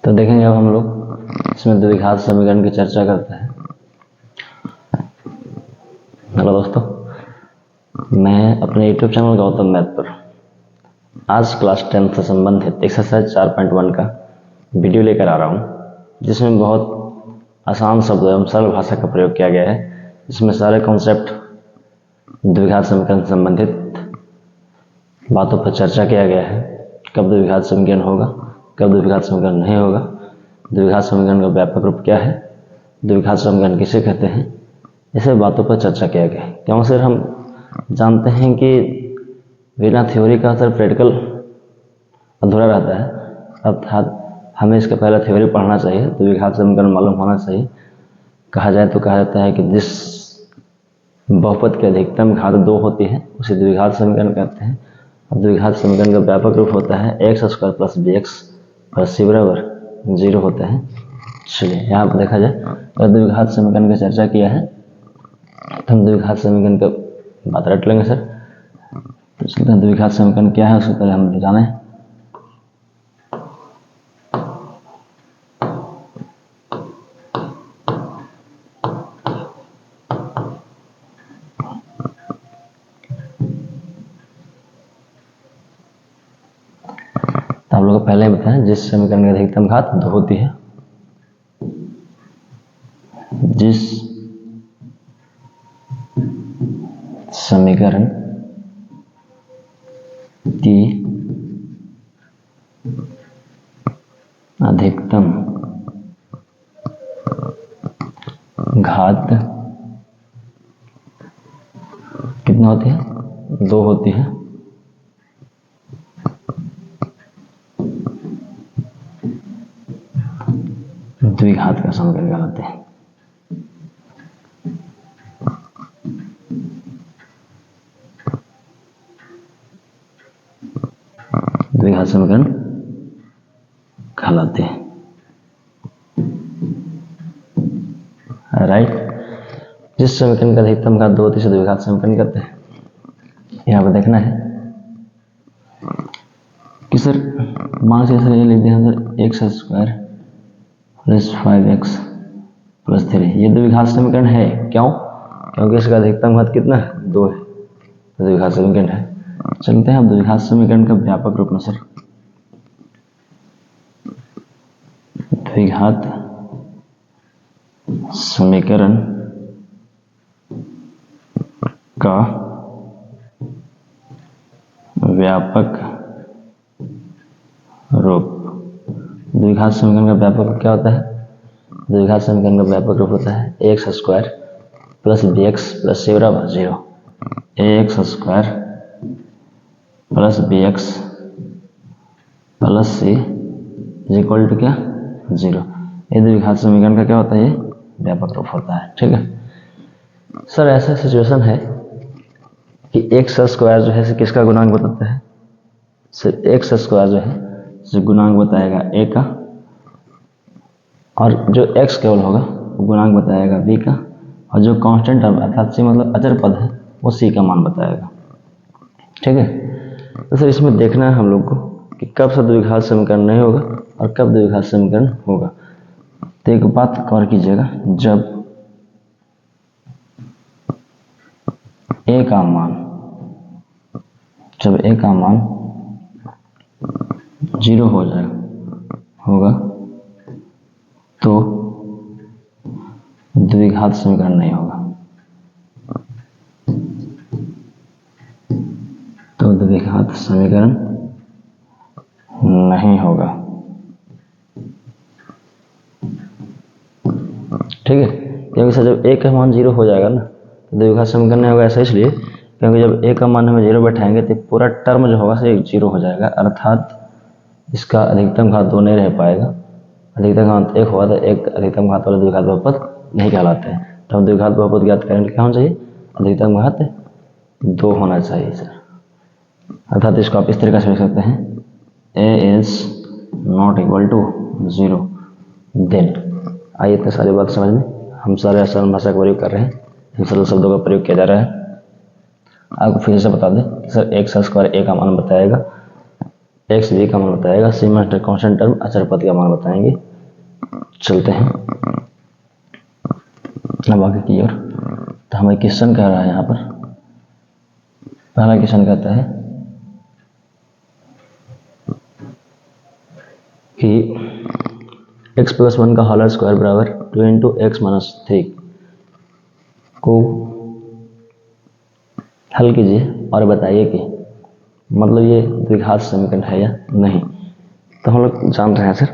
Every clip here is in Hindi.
तो देखेंगे अब हम लोग इसमें द्विघात समीकरण की चर्चा करते हैं। हेलो दोस्तों, मैं अपने YouTube चैनल गौतम मैथ पर आज क्लास 10 से संबंधित एक्सरसाइज 4.1 का वीडियो लेकर आ रहा हूँ, जिसमें बहुत आसान शब्दों एवं सरल भाषा का प्रयोग किया गया है। इसमें सारे कॉन्सेप्ट द्विघात समीकरण से संबंधित बातों पर चर्चा किया गया है। कब द्विघात समीकरण होगा, कब द्विघात समीकरण नहीं होगा, द्विघात समीकरण का व्यापक रूप क्या है, द्विघात समीकरण किसे कहते हैं, ऐसे बातों पर चर्चा किया गया है। क्यों सर, हम जानते हैं कि बिना थ्योरी का सर प्रैक्टिकल अधूरा रहता है, अर्थात हमें इसका पहले थ्योरी पढ़ना चाहिए, द्विघात समीकरण मालूम होना चाहिए। कहा जाए तो कहा जाता है कि जिस बहुपद की अधिकतम घात 2 होती है उसे द्विघात समीकरण कहते हैं। और द्विघात समीकरण का व्यापक रूप होता है x² + bx + c = 0 होता है। चलिए यहाँ पर देखा जाए तो द्विघात समीकरण की चर्चा किया है, तो हम द्विघात समीकरण का बात रट लेंगे सर। तो चलते हैं, द्विघात समीकरण क्या है उससे पहले हम जाने। तो आप लोग को पहले ही बताएं, जिस समीकरण की अधिकतम घात 2 होती है, जिस समीकरण की अधिकतम घात कितना होती है, 2 होती है, द्विघात का समीकरण कहलाते हैं। द्विघात समीकरण कहलाते हैं, राइट। जिस समीकरण का अधिकतम घात 2 होती है उसे द्विघात समीकरण कहते हैं। यहाँ पर देखना है कि सर मान से सर ये लिख दिया सर x² + 5x + 3, ये द्विघात समीकरण है। क्यों? क्योंकि इसका अधिकतम घात कितना है, 2 है, तो द्विघात समीकरण है। चलते हैं अब द्विघात समीकरण का व्यापक रूप में सर। द्विघात समीकरण का व्यापक रूप, द्विघात समीकरण का व्यापक रूप क्या होता है? द्विघात समीकरण का व्यापक रूप होता है x² + bx + c = 0। ax² + bx + c = क्या, 0। ये द्विघात समीकरण का क्या होता है, ये व्यापक रूप होता है। ठीक है सर, ऐसा सिचुएशन है कि x² जो है किसका गुणांक बताता है? सर x² जो है गुणांक बताएगा a का, और जो x केवल होगा वो गुणांक बताएगा b का, और जो कांस्टेंट अर्थात c मतलब अचर पद है वो c का मान बताएगा। ठीक है, तो सर इसमें देखना है हम लोग को कि कब से द्विघात समीकरण नहीं होगा और कब द्विघात समीकरण होगा। तो एक बात गौर कीजिएगा, जब a का मान 0 हो होगा तो द्विघात समीकरण नहीं होगा, तो द्विघात समीकरण नहीं होगा। ठीक है, क्योंकि सर जब a का मान 0 हो जाएगा ना तो द्विघात समीकरण नहीं होगा। ऐसा इसलिए क्योंकि जब a का मान हमें 0 बैठाएंगे तो पूरा टर्म जो होगा सर 0 हो जाएगा, अर्थात इसका अधिकतम घात 2 नहीं रह पाएगा। अधिकतम घात 1 हुआ तो एक अधिकतम घात वाले द्विघात बहुपद नहीं कहलाते हैं। तो हम द्विघात बहुपद ज्ञात करेंगे क्या होना चाहिए, अधिकतम घात 2 होना चाहिए सर। अर्थात इसको आप इस तरीके से लिख सकते हैं, a is not equal to 0 then. आइए इतने सारी बात समझ में, हम सारे सरल भाषा का प्रयोग कर रहे हैं, इन सरल शब्दों का प्रयोग किया जा रहा है। आपको फिर से बता दें कि सर x² a का मान बताएगा एक्स बी का मान बताएगा, सी मास्टर कांस्टेंट टर्म अचर पद का मान बताएंगे। चलते हैं अब आगे की ओर। तो हमें क्वेश्चन कह रहा है यहाँ पर, पहला क्वेश्चन कहता है कि x + 1 का होल स्क्वायर बराबर 2 × x - 3 को हल कीजिए और बताइए कि मतलब ये द्विघात समीकरण है या नहीं। तो हम लोग जान रहे हैं सर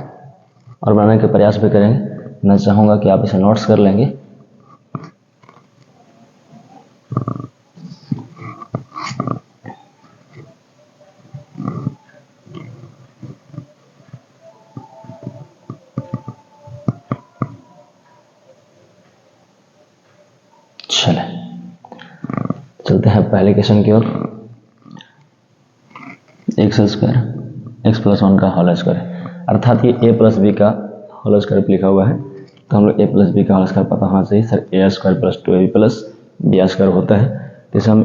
और बनाने के प्रयास भी करेंगे। मैं चाहूँगा कि आप इसे नोट्स कर लेंगे। चले चलते हैं पहले क्वेश्चन की ओर। x² x + 1 का होल स्क्वायर, अर्थात ये a + b का होल स्क्वायर लिखा हुआ है। तो हम लोग a + b का होल स्क्वायर पता होना चाहिए। सर a² + 2ab + b² होता है। जैसे हम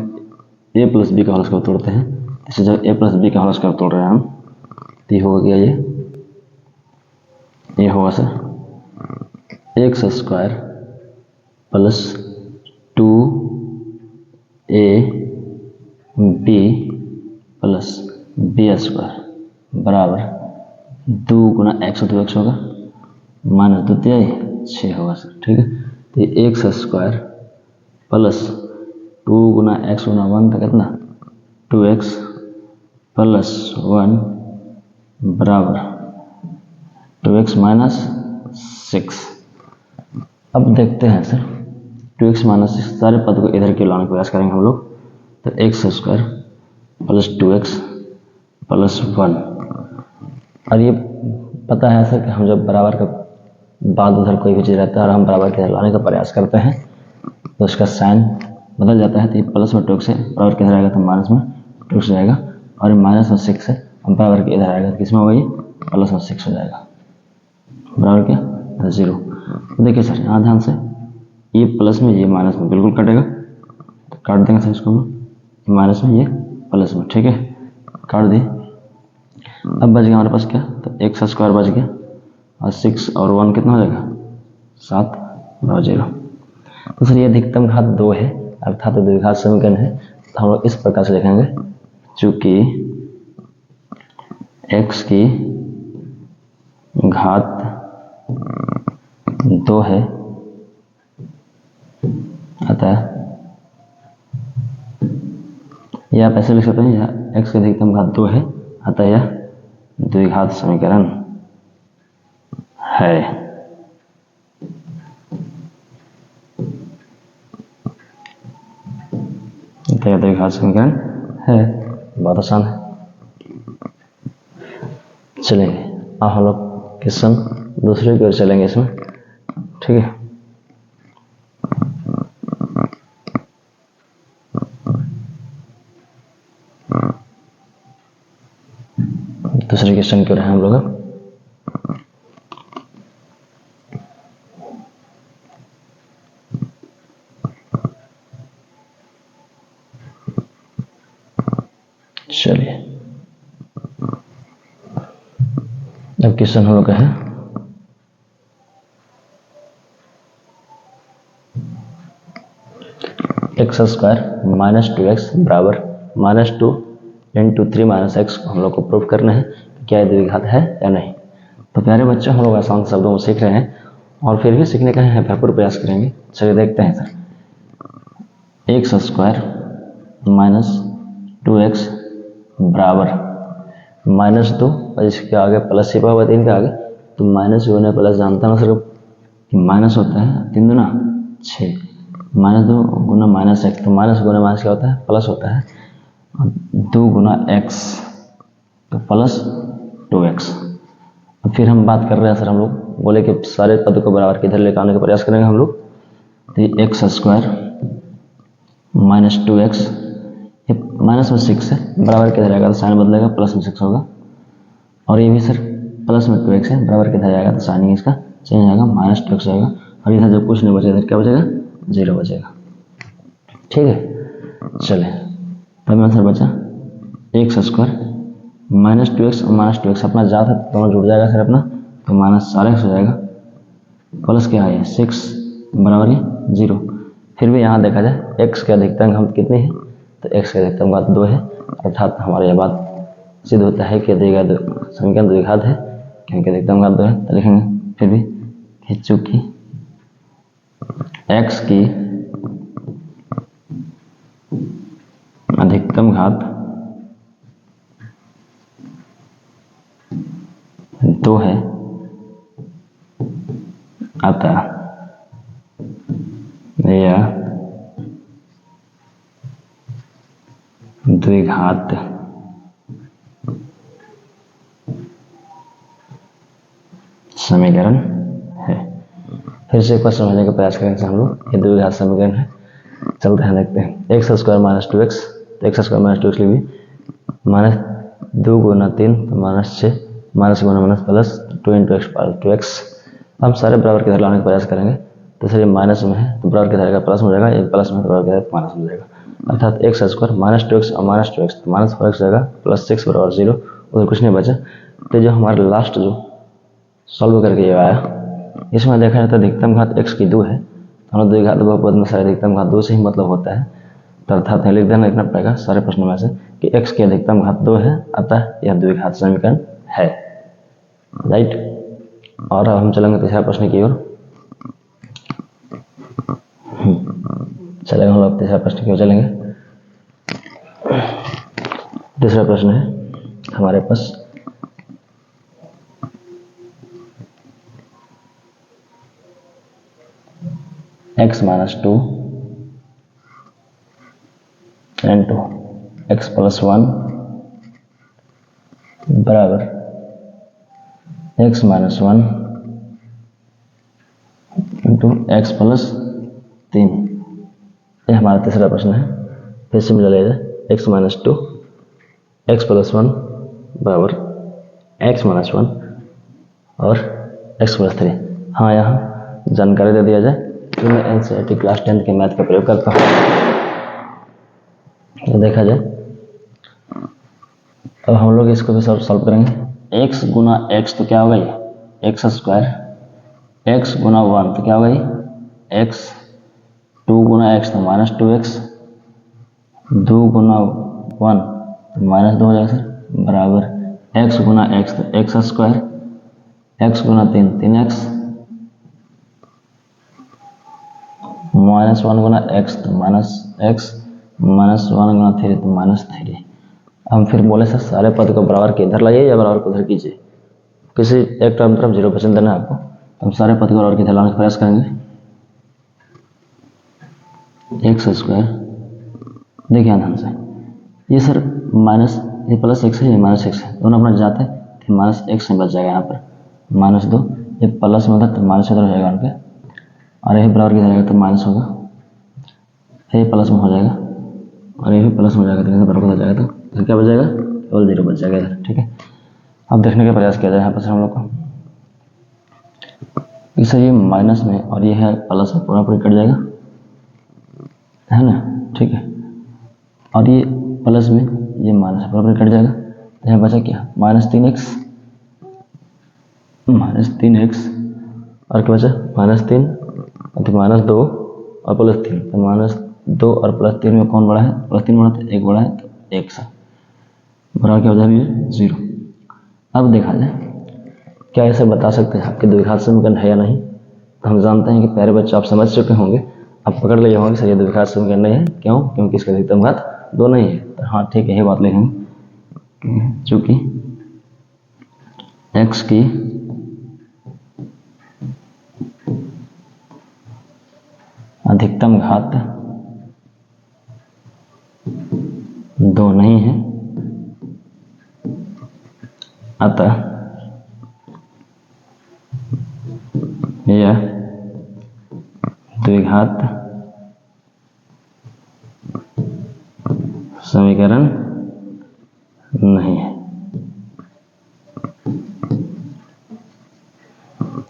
a + b का होल स्क्वायर तोड़ते हैं, जैसे जब a + b का होल स्क्वायर तोड़ रहे हैं हम, तो ये होगा क्या, ये होगा सर x² + 2ab + b² बराबर 2 × x 2x होगा माइनस 2 तिहाई 6 होगा सर। ठीक है, तो ये x² + 2 × x × 1 तो कितना 2x + 1 बराबर 2x - 6। अब देखते हैं सर 2x - 6 सारे पद को इधर के लाने का प्रयास करेंगे हम लोग। तो x² + 2x + 1, और ये पता है सर कि हम जब बराबर का बाद उधर कोई भी चीज़ रहता है और हम बराबर के इधर लाने का प्रयास करते हैं तो उसका साइन बदल जाता है। तो ये प्लस में 2x है, बराबर के इधर आएगा तो माइनस में 2x हो जाएगा, और माइनस में 6 है, हम बराबर के इधर आएगा तो किस में होगा, ये प्लस में 6 हो जाएगा, बराबर क्या 0। देखिए सर यहाँ ध्यान से, ये प्लस में ये माइनस में बिल्कुल कटेगा, तो काट देंगे सर इसको, माइनस में ये प्लस में, ठीक है, काट दिए। अब बच गया हमारे पास क्या, तो x² बच गया, और 6 और 1 कितना हो जाएगा 7 और 0। तो सर ये अधिकतम घात 2 है, अर्थात द्विघात समीकरण है। तो हम लोग इस प्रकार से लिखेंगे, चूंकि x की घात 2 है, अतः यह आप ऐसे लिख सकते हैं, यह x की अधिकतम घात 2 है, अतः यह द्विघात समीकरण है। द्विघात समीकरण है, बहुत आसान है। चलेंगे अब हम लोग क्वेश्चन दूसरे की ओर चलेंगे इसमें, ठीक है। दूसरे क्वेश्चन की ओर है हम लोग। चलिए अब क्वेश्चन हम लोग का है, x² - 2x बराबर -2 × 3 - x को हम लोग को प्रूव करना है कि क्या ये द्विघात है या नहीं। तो प्यारे बच्चे, हम लोग आसान शब्दों में सीख रहे हैं और फिर भी सीखने का है भरपूर प्रयास करेंगे। चलिए देखते हैं सर, x² - 2x बराबर -2 और इसके आगे प्लस छिपा हुआ 3 के आगे, तो माइनस होने प्लस जानता ना सर कि माइनस होता है 3 दूना 6, -2 × -x, तो माइनस गुना माइनस क्या होता है प्लस होता है, 2 × x तो प्लस 2x। अब फिर हम बात कर रहे हैं सर, हम लोग बोले कि सारे पद को बराबर के इधर लेकर आने का प्रयास करेंगे हम लोग। तो ये x² - 2x, ये माइनस में 6 है, बराबर के इधर आएगा तो साइन बदलेगा, प्लस में 6 होगा, और ये भी सर प्लस में 2x है, बराबर के इधर आएगा तो साइन इसका चेंज आएगा, -2x आएगा, और इधर जब कुछ नहीं बचेगा इधर क्या बचेगा 0 बचेगा, ठीक है। चले तब आंसर बचा x² -2x और -2x अपना जात है तो दोनों जुड़ जाएगा सर अपना, तो -4x हो जाएगा, प्लस क्या है 6 बराबर 0। फिर भी यहाँ देखा जाए x की अधिकतम घात कितनी है, तो x की अधिकतम घात 2 है, अर्थात हमारा यह बात सिद्ध होता है कि समीकरण द्विघात है क्योंकि अधिकतम घात 2 है। तो लिखेंगे फिर भी कि चूंकि x की अधिकतम घात 2 है, अतः यह द्विघात समीकरण है। फिर से एक बार समझने का प्रयास करेंगे हम लोग, ये द्विघात समीकरण है। चलते हैं देखते हैं। x स्क्वायर माइनस 2x, तो x स्क्वायर माइनस 2x लिखिए, -2 गुना 3 तो -6, माइनस गुना minus plus 2 into x power 2x। हम सारे बराबर की तरह लाने का प्रयास करेंगे। तो सर ये माइनस में है तो बराबर की तरह का प्लस हो जाएगा, ये प्लस में बराबर की तरह माइनस हो जाएगा, अर्थात x स्क्वायर -2x और -2x तो -4x जाएगा, +6 बराबर 0, उधर कुछ नहीं बचा। तो जो हमारा लास्ट जो सॉल्व करके ये आया, इसमें देखा जाए तो अधिकतम घात x की 2 है, तो हम द्विघात बहुपद में सारे अधिकतम घात 2 से ही मतलब होता है, तो अर्थात लिख देना लिखना पड़ेगा सारे प्रश्नों में से कि x की अधिकतम घात 2 है, अतः यह द्विघात समीकरण है, राइट। और अब हम चलेंगे तीसरा प्रश्न की ओर। चलेंगे हम लोग तीसरा प्रश्न की ओर चलेंगे। तीसरा प्रश्न है हमारे पास x minus 2 into x plus 1 बराबर x minus 1 into x plus 3। यह हमारा तीसरा प्रश्न है। फिर से मिला लेगा x माइनस 2 एक्स प्लस 1 बराबर x माइनस 1 और x प्लस 3। हाँ, यहाँ जानकारी दे दिया जाए तो मैं एनसीईआरटी क्लास 10 के मैथ का प्रयोग करता हूँ। तो देखा जाए अब हम लोग इसको भी सॉल्व करेंगे। x गुना x तो क्या होगा ये एक्स स्क्वायर, x गुना 1 तो क्या होगा ये x, 2 गुना x तो -2x, 2 गुना 1 तो -2 हो जाएगा सर, बराबर x गुना x तो एक्स स्क्वायर, x गुना 3 3x, -1 गुना x तो -x, -1 गुना 3 तो -3। हम फिर बोले सर सारे पद को बराबर के इधर लाइए या बराबर को उधर कीजिए, किसी एक टर्म तरफ 0% देना है आपको, तो हम सारे पद को बराबर के इधर लाने का प्रयास करेंगे। एक्स स्क्वायर, देखिए ध्यान से, ये सर माइनस, ये प्लस एक्स है, ये माइनस एक्स है, दोनों अपना जाते हैं तो माइनस एक्स में बच जाएगा, यहाँ पर -2, ये प्लस में था तो माइनस इधर हो जाएगा उनके, और यही बराबर किधर जाएगा तो माइनस होगा, ये प्लस में हो जाएगा और ये भी प्लस में हो जाएगा, तो बराबर हो जाएगा, तो क्या बच जाएगा केवल 0 बच जाएगा इधर, ठीक है। अब देखने का प्रयास किया जाए यहाँ पर हम लोग को, इसे ये माइनस में और ये है प्लस में, पूरा पूरी कट जाएगा, है ना, ठीक है, और ये प्लस में ये माइनस पूरा पूरी कट जाएगा, तो यहाँ बचा क्या -3x, और क्या बचा -3 तो -2 और +3, तो -2 और +3 में कौन बड़ा है, +3 बड़ा, तो 1 बड़ा है, तो 1 सा बराबर क्या हो जाएगा 0। अब देखा जाए क्या ऐसे बता सकते हैं आपके द्विघात समीकरण है या नहीं, तो हम जानते हैं कि प्यारे बच्चे आप समझ चुके होंगे, आप पकड़ लिए होंगे सर ये द्विघात समीकरण नहीं है, क्यों, क्योंकि इसका अधिकतम घात 2 नहीं है। तो हाँ ठीक है, यही बात लिखेंगे, चूंकि x की अधिकतम घात 2 नहीं है, अतः यह द्विघात समीकरण नहीं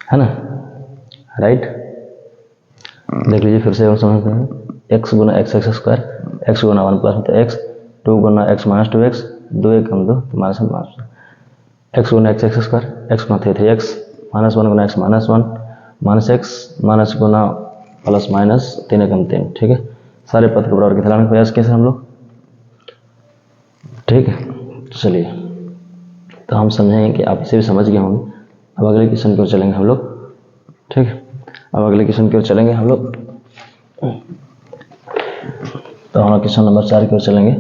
है ना, राइट। देख लीजिए फिर से हम समझते हैं, x गुना एक्स स्क्वायर, x गुना 1 प्लस तो x, 2 गुना x -2x, दो एक कम दो तो माइनस वन माइनस एक्स गुना एक्स एक्स स्क्वायर एक्स गुना थ्री एक्स माइनस वन गुना x minus one minus x minus गुना प्लस माइनस तीन एकम तीन। ठीक है, सारे पद को बराबर के फैलाने का प्रयास किया हम लोग। ठीक है, चलिए तो हम समझेंगे कि आप इसे भी समझ गए होंगे। अब अगले क्वेश्चन की ओर चलेंगे हम लोग। ठीक है, अब अगले क्वेश्चन की ओर चलेंगे हम लोग। तो हम क्वेश्चन नंबर 4 की ओर चलेंगे।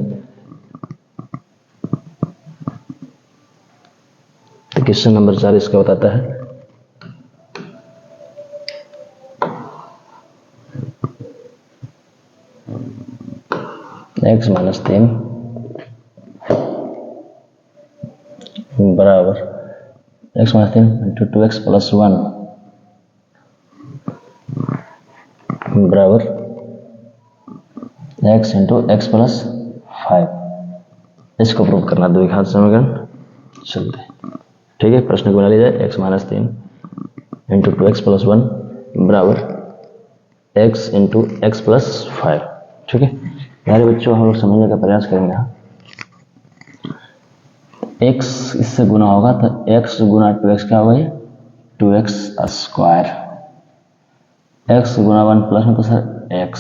तो क्वेश्चन नंबर 4 इसका बताता है x माइनस 3 बराबर x minus 3 into 2x plus 1 बराबर x इंटू एक्स प्लस 5। इसको प्रूव करना द्विघात समीकरण। चलते, ठीक है, प्रश्न को बना लीजिए। x minus 3 into 2x plus 1 बराबर x इंटू एक्स प्लस 5। ठीक है, यार बच्चों हम लोग समझने का प्रयास करेंगे। यहाँ x इससे गुना होगा तो x गुना 2x क्या होगा, ये 2x स्क्वायर। x गुना 1 प्लस में तो सर x,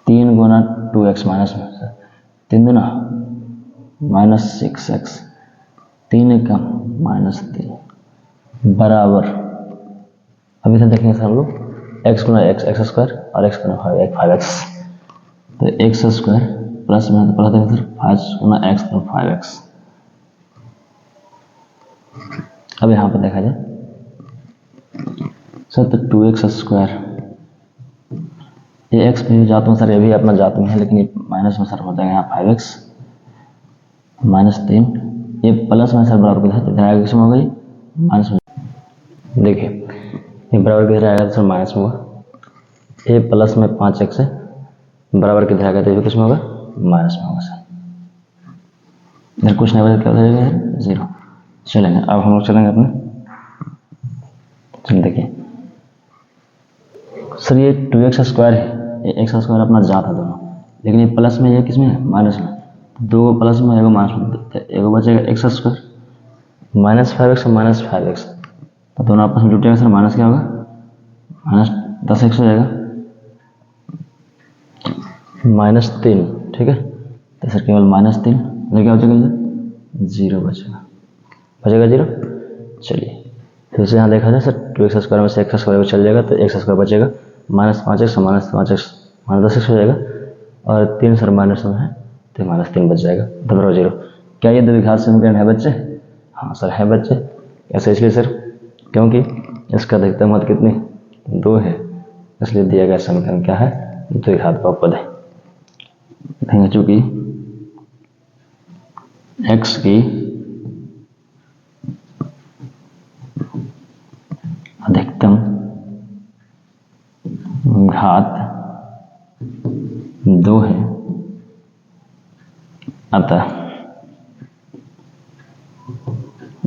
3 गुना 2x माइनस में सर 3 गुना माइनस 6x, 3 का माइनस 3 बराबर, अभी तक देखेंगे सर हम लोग x गुना एक्स एक्स स्क्वायर और x गुना 5x। तो एक्स स्क्वायर प्लस में प्लस देंगे सर 5 गुना एक्स तो 5x। अब यहाँ पर देखा जाए सर तो 2x स्क्वायर, ये x भी जात में सर, ये भी अपना जात में है, लेकिन ये माइनस में सर हो जाएगा यहाँ 5x माइनस 3, ये प्लस में सर बराबर किधर आएगा, किसमें होगा ये माइनस में। देखिए ये बराबर किधर आएगा तो सर माइनस में होगा, ये प्लस में 5x है बराबर किधर आएगा तो ये किसमें होगा माइनस में होगा सर। इधर कुछ नहीं बचा, क्या हो जाएगा 0। चलेंगे अब हम लोग चलेंगे अपने। चलिए देखिए सर ये 2x स्क्वायर है, ये एक्स स्क्वायर अपना जात है दोनों, लेकिन ये प्लस में, ये किस में है माइनस में, दो प्लस में एगो माइनस में, एगो बचेगा एक्स स्क्वायर माइनस 5x और माइनस 5x, तो दोनों आपस में जुटेगा सर, माइनस क्या होगा माइनस 10x हो जाएगा माइनस 3। ठीक है, तो सर केवल माइनस 3 क्या हो जाएगा 0 बचेगा, बचेगा 0। चलिए फिर से यहाँ देखा जाए सर 2x स्क्वायर में से एक्स स्क्वायर चल जाएगा तो एक्स स्क्वायर बचेगा minus 5x minus 5x minus 10x हो जाएगा, और 3 सर माइनस में है तो माइनस 3 बच जाएगा, तो बराबर 0। क्या ये द्विघात समीकरण है बच्चे? हाँ सर है बच्चे। ऐसा इसलिए सर क्योंकि इसका अधिकतम मत कितनी 2 है, इसलिए दिया गया समीकरण क्या है द्विघात बहुपद है। देखेंगे चूंकि x की अधिकतम घात 2 है, अतः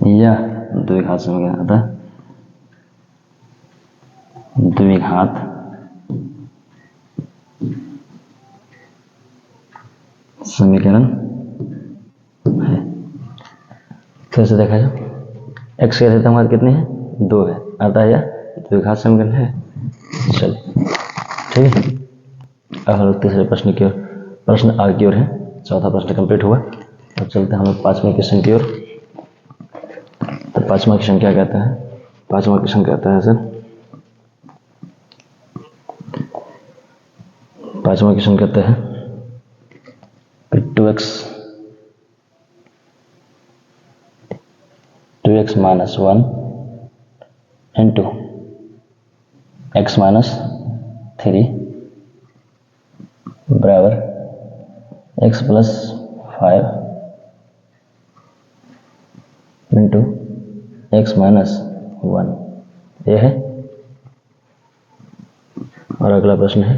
यह द्विघात समीकरण, अतः द्विघात समीकरण है। फिर से देखा जाए x की अधिकतम घात कितनी है 2 है, अतः यह द्विघात समीकरण है। चलिए ठीक है, अब हम लोग तीसरे प्रश्न की ओर, प्रश्न आगे की ओर है। चौथा प्रश्न कंप्लीट हुआ, अब चलते हैं हम लोग 5वें क्वेश्चन की ओर। तो 5वां क्वेश्चन क्या कहता है? 5वां क्वेश्चन कहता है सर, 5वां क्वेश्चन कहता है 2x minus 1 into x minus 3 बराबर x plus 5 into x minus 1, ये है। और अगला प्रश्न है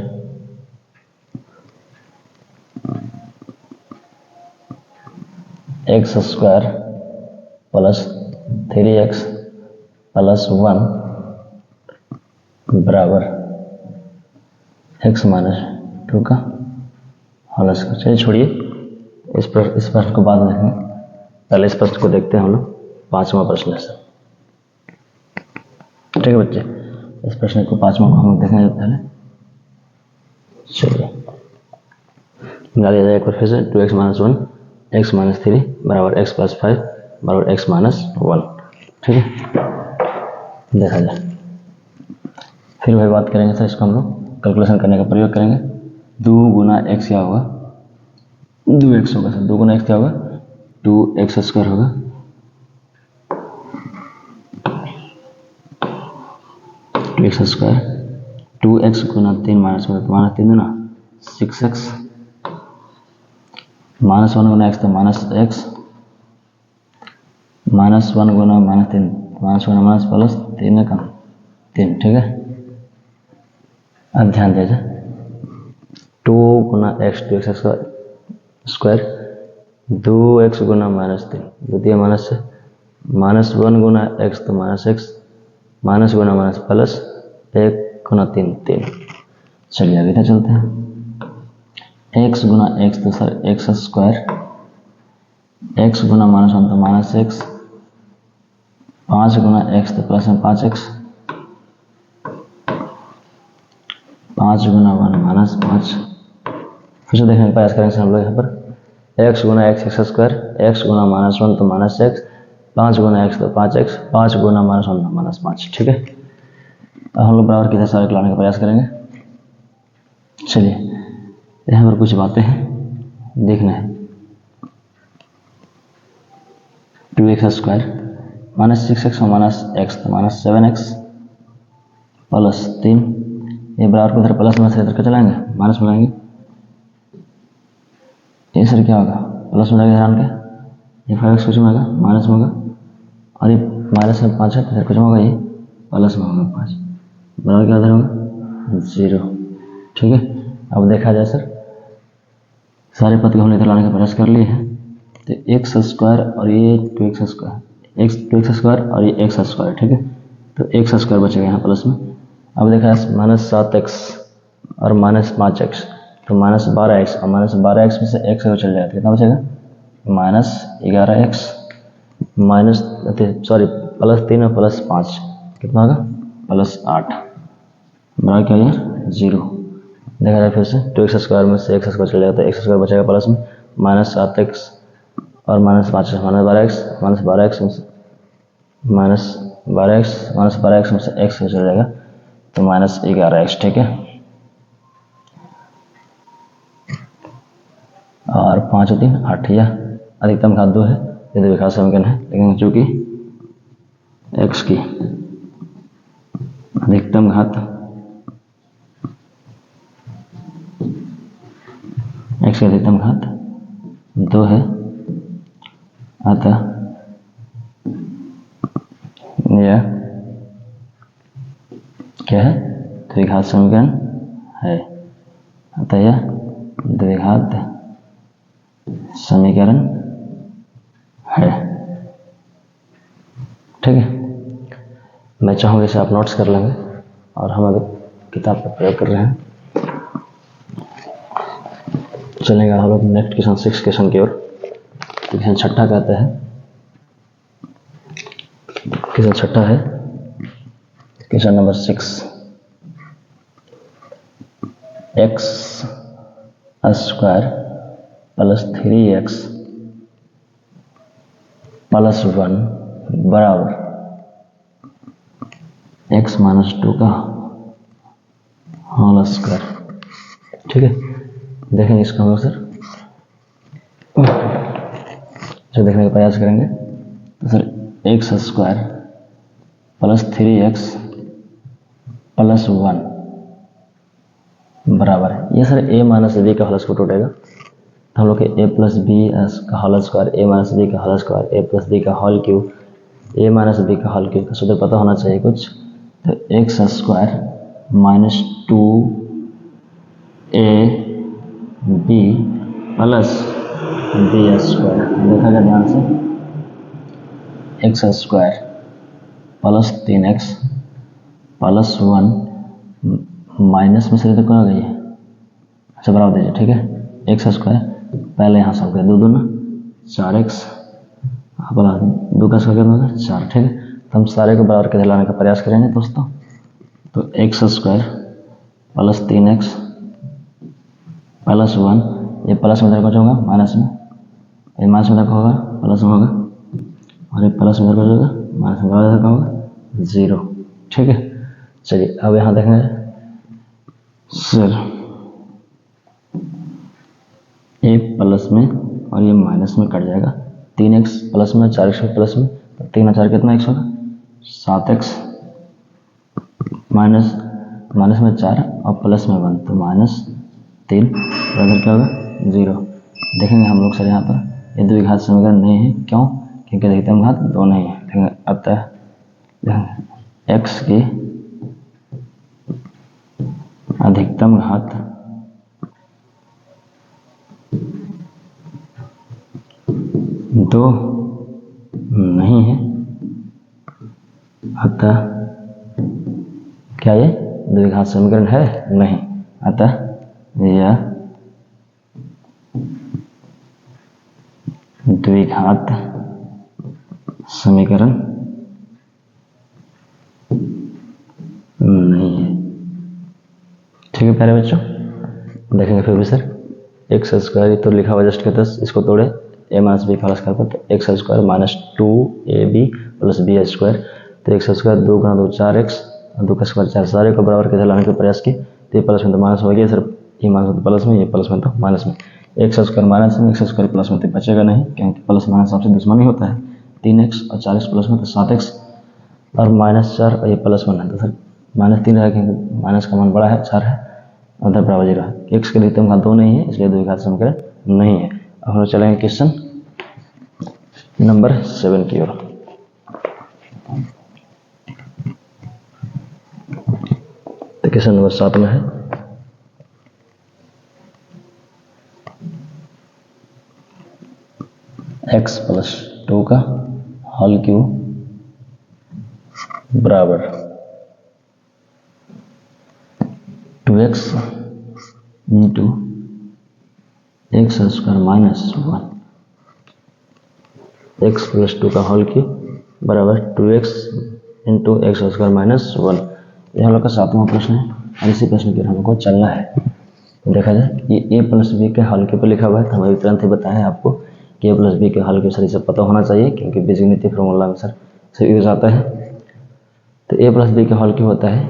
x square plus 3x plus 1 बराबर x माइनस 2 का होल स्क्वायर। चलिए छोड़िए इस प्रश्न को बाद में देखेंगे, पहले इस प्रश्न को देखते हैं हम लोग। 5वां प्रश्न है सर, ठीक है बच्चे। इस प्रश्न को 5वां को हम लोग देखेंगे पहले। चलिए निकाल लिया जाए एक बार फिर से। 2x - 1 x - 3 बराबर x + 5 बराबर x - 1, ठीक है। देखा जाए, फिर वही बात करेंगे सर। इसको हम लोग कैलकुलेशन करने का प्रयोग करेंगे। 2 गुना x क्या होगा, 2x होगा सर। 2 गुना x क्या होगा, 2x² होगा। x², 2x गुना 3 - 1 तो -3 दूना 6x, -1 गुना x तो -x, -1 गुना -3 -1 गुना प्लस 3 का 3, ठीक है। अब ध्यान दीजिए, 2 गुना x 2x², 2x गुना -3 द्वितीय माइनस से, -1 गुना x तो -x, माइनस गुना माइनस प्लस 1 गुना 3 3। चलिए आगे क्या चलते हैं। x गुना x तो सर x², x गुना -1 तो -x, 5 गुना x तो प्लस में 5x, 5 गुना 1 -5। फिर से देखने का प्रयास करेंगे हम लोग यहाँ पर। x गुना x x², x गुना -1 तो -x, 5 गुना x तो 5x, 5 गुना -1 तो -5, ठीक है। अब हम लोग बराबर किधर सारे लाने का प्रयास करेंगे। चलिए यहाँ पर कुछ बातें हैं, देखना है। 2x² -6x और -x तो -7x प्लस 3। ये बराबर को इधर प्लस में से इधर का चलाएंगे, माइनस में लाएंगे। ये सर क्या होगा, प्लस में जाएगा ध्यान के, ये 5x कुछ में होगा माइनस में होगा, और ये माइनस में 5 है तो इधर कुछ में होगा, ये प्लस में होगा 5, बराबर क्या इधर होगा 0, ठीक है। अब देखा जाए सर, सारे पद को हमने इधर लाने का प्रयास कर लिए हैं। तो x² और ये 2x², x2x² और ये x², ठीक है। तो x² बचेगा यहाँ प्लस में। अब देखा जाए -7x और -5x तो -12x और -12x में से x को चल जाएगा, कितना बचेगा -11x +3 और +5 कितना होगा +8, बराबर क्या है 0। देखा जाए फिर से, 2x² में से x² चल जाएगा तो x² बचेगा प्लस में, -7x और -5 -12x में से -12x में से x चल जाएगा तो -11x, ठीक है। और 5 और 3 8, या अधिकतम घात 2 है, यदि विकास समीकरण है। लेकिन चूंकि x की अधिकतम घात x की अधिकतम घात 2 है, अतः यह क्या है, द्विघात समीकरण है। अतः यह द्विघात समीकरण है, ठीक है। मैं चाहूँगा इसे आप नोट्स कर लेंगे, और हम अभी किताब पर प्रयोग कर रहे हैं। चलेगा हम लोग नेक्स्ट क्वेश्चन 6 क्वेश्चन की ओर। क्वेश्चन छठा कहता है, क्वेश्चन छठा है क्वेश्चन नंबर 6, x² + 3x + 1 बराबर x - 2 का होल स्क्वायर, ठीक है। देखेंगे इसको हम लोग सर, जो देखने का प्रयास करेंगे। तो सर x² + 3x + 1 बराबर, ये सर a - b का होल स्क्वायर टूटेगा, तो हम लोग के a + b का होल स्क्वायर, a - b का होल स्क्वायर, a + b का होल क्यूब, a - b का होल क्यूब का सूत्र पता होना चाहिए कुछ। तो x² - 2ab प्लस b², देखा जाए ध्यान से, x² + 3x + 1 माइनस में से तो कौन आ गई है, अच्छा बराबर दीजिए, ठीक है। x² पहले यहाँ सब कर 2 दूना 4x प्लस 2 का स्क्वायर कितना होगा 4, ठीक है। तो हम सारे को बराबर के लाने का प्रयास करेंगे दोस्तों। तो x square plus 3x plus 1, ये प्लस में इधर कुछ होगा माइनस में, ये माइनस में इधर का होगा प्लस में होगा, और ये प्लस में इधर कुछ होगा माइनस में इधर का होगा 0, ठीक है। चलिए अब यहाँ देखेंगे सर ये प्लस में और ये माइनस में कट जाएगा, 3x प्लस में 4x प्लस में, तो 3 और 4 कितना x होगा 7x, माइनस माइनस में 4 और प्लस में 1 तो -3, बराबर क्या होगा 0। देखेंगे हम लोग सर यहाँ पर ये द्विघात समीकरण नहीं है, क्यों? क्योंकि अधिकतम घात 2 नहीं है। अतः x की अधिकतम घात 2 नहीं है, अतः क्या ये द्विघात समीकरण है? नहीं। अतः यह द्विघात समीकरण नहीं है, ठीक है प्यारे बच्चों। देखेंगे फिर भी सर एक्स स्क्वायर तो लिखा हुआ जस्ट के 10, इसको तोड़े a माइनस बी का स्क्वायर पर, तो X square minus 2ab plus B square, तो एक्स स्क्वायर 2 गुना 2 4x और 2 का स्क्वायर 4, सारे को बराबर के लाने का प्रयास किए, तो ये प्लस में तो माइनस हो गया सर, ये माइनस में तो प्लस में, ये प्लस में तो माइनस में, एक्स स्क्वायर माइनस में एक्स स्क्वायर प्लस में तो बचेगा नहीं, क्योंकि प्लस माइनस आपसे दुश्मनी होता है। 3x और 4x प्लस में तो 7x और -4 और ये प्लस 1 है, तो सर -3 है क्योंकि माइनस का मान बड़ा है 4 है, उधर बराबर 0 है। एक्स के अधिकतम घात 2 नहीं है, इसलिए द्विघात समीकरण नहीं है। अब हम चलेंगे क्वेश्चन नंबर 7 की ओर। तो क्वेश्चन नंबर 7 में है x प्लस 2 का होल क्यूब बराबर 2x into x square minus 1, x plus 2 का होल क्यूब बराबर 2x into x square minus 1। यह हम लोग का 7वां प्रश्न है और इसी प्रश्न के हमको चलना है। तो देखा जाए ये a प्लस बी के होल क्यूब पर लिखा हुआ है, तो हमें तुरंत ही बताया आपको कि a प्लस बी के होल क्यूब सर इसे पता होना चाहिए, क्योंकि बीजगणितीय फॉर्मूला में सर से यूज आता है। तो a प्लस बी के होल क्यूब होता है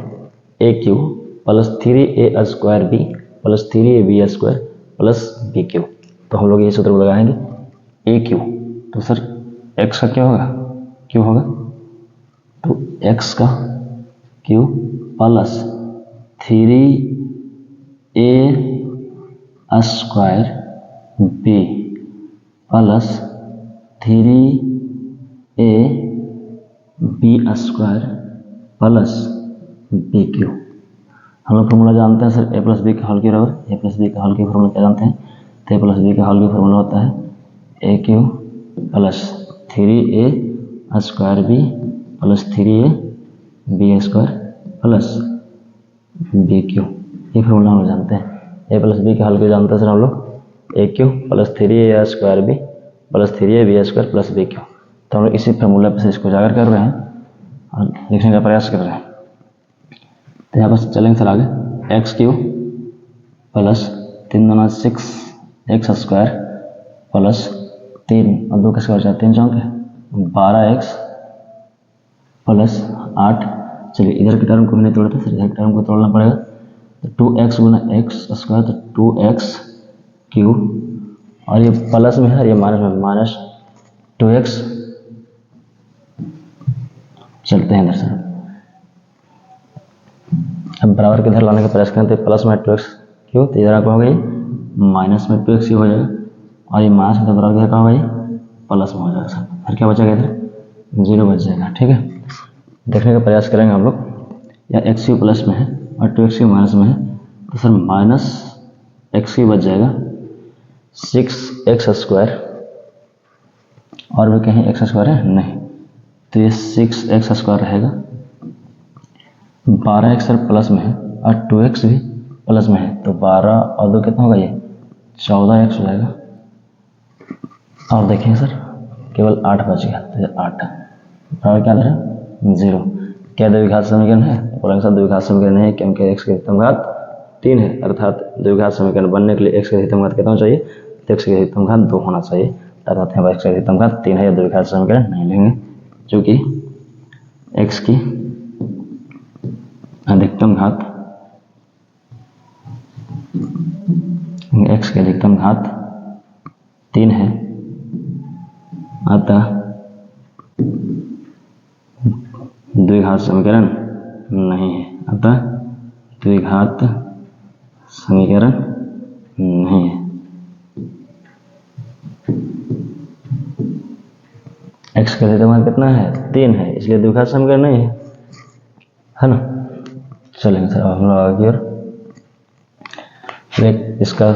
a cube plus 3a square B plus 3ab square plus B cube. तो हम लोग ये सूत्र लगाएंगे a क्यूब, तो सर x का क्या होगा क्यूब होगा, तो x का cube plus 3a square b plus 3a b square plus B cube. हम लोग फॉर्मूला जानते हैं सर a प्लस बी का होल क्यूब बराबर a प्लस बी का होल क्यूब फॉर्मूला क्या जानते हैं, तो a प्लस बी का होल क्यूब फॉर्मूला होता है a cube plus 3a square B plus 3a B square plus B cube. ये फॉर्मूला हम लोग जानते हैं। a प्लस बी का होल क्यूब जानते हैं सर हम लोग a cube plus 3a square B plus 3a B square plus B cube. तो हम लोग इसी फॉर्मूला पर से इसको उजागर कर रहे हैं और लिखने का प्रयास कर रहे हैं। तो यहाँ पर चलेंगे सर आगे एक्स क्यूब प्लस 3 दूना 6 एक्स स्क्वायर प्लस 3 और 2 का स्क्वायर 4 3 चौक है 12x प्लस 8। चलिए इधर के टर्म को भी नहीं तोड़ा था सर, इधर के टर्म को तोड़ना पड़ेगा, तो 2x गुना एक्स स्क्वायर तो 2x क्यूब और ये प्लस में है ये माइनस में माइनस 2x। चलते हैं इधर सर, अब बराबर के इधर लाने का प्रयास करें तो प्लस में 2x क्यों, तो इधर आपका होगा ये माइनस में 2x हो जाएगा और ये माइनस में तो बराबर इधर का होगा ये प्लस में हो जाएगा सर, फिर क्या बचेगा इधर 0 बच जाएगा। ठीक है, देखने का प्रयास करेंगे हम लोग। या एक्स क्यू प्लस में है और 2x क्यू माइनस में है, तो सर माइनस एक्स क्यू बच जाएगा 6x स्क्वायर, और भी कहीं एक्स स्क्वायर है नहीं, तो ये 6x स्क्वायर रहेगा। 12x सर प्लस में है और 2x भी प्लस में है, तो 12 और 2 कितना होगा ये 14x हो जाएगा और देखिए सर केवल 8 बच गया, तो 8 बराबर क्या दे रहा है 0। क्या द्विघात समीकरण है? बोलेंगे सर द्विघात समीकरण है क्योंकि x की अधिकतम घात 3 है, अर्थात द्विघात समीकरण बनने के लिए x की अधिकतम घात कितना चाहिए? तो x की अधिकतम घात 2 होना चाहिए, अर्थात यहाँ पर x की अधिकतम घात 3 है, या द्विघात समीकरण नहीं लेंगे, क्योंकि x की अधिकतम घात x की अधिकतम घात 3 है, अतः द्विघात समीकरण नहीं है, अतः द्विघात समीकरण नहीं है। x का अधिकतम कितना है? 3 है, इसलिए द्विघात समीकरण नहीं है ना। चलेंगे सर अब हम लोग आगे और इसका